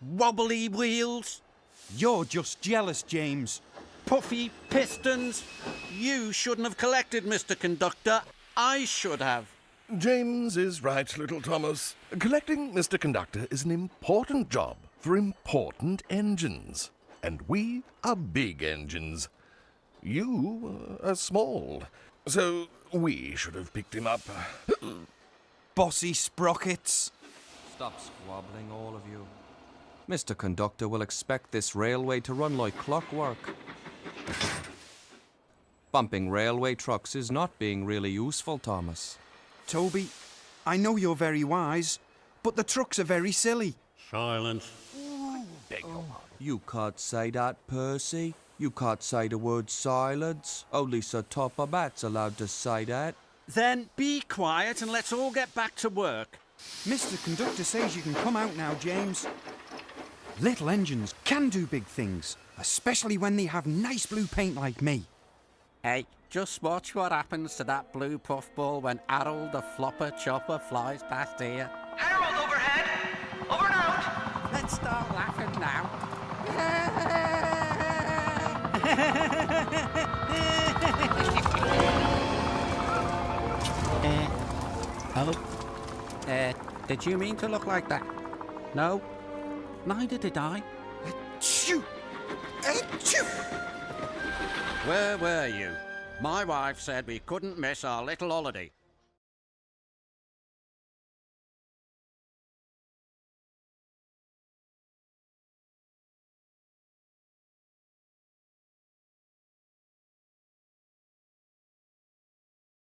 Wobbly wheels. You're just jealous, James. Puffy pistons. You shouldn't have collected, Mr. Conductor. I should have. James is right, little Thomas. Collecting, Mr. Conductor, is an important job for important engines. And we are big engines. You are small. So we should have picked him up. Bossy sprockets. Stop squabbling, all of you. Mr. Conductor will expect this railway to run like clockwork. Bumping railway trucks is not being really useful, Thomas. Toby, I know you're very wise, but the trucks are very silly. Silence. You can't say that, Percy. You can't say the word silence. Only Sir Topper Bat's allowed to say that. Then be quiet and let's all get back to work. Mr. Conductor says you can come out now, James. Little engines can do big things, especially when they have nice blue paint like me. Hey, just watch what happens to that blue puffball when Harold the Flopper Chopper flies past here. Harold overhead! Over and out! Let's start laughing now. Hello? Did you mean to look like that? No? Neither did I. Achoo! Achoo! Where were you? My wife said we couldn't miss our little holiday.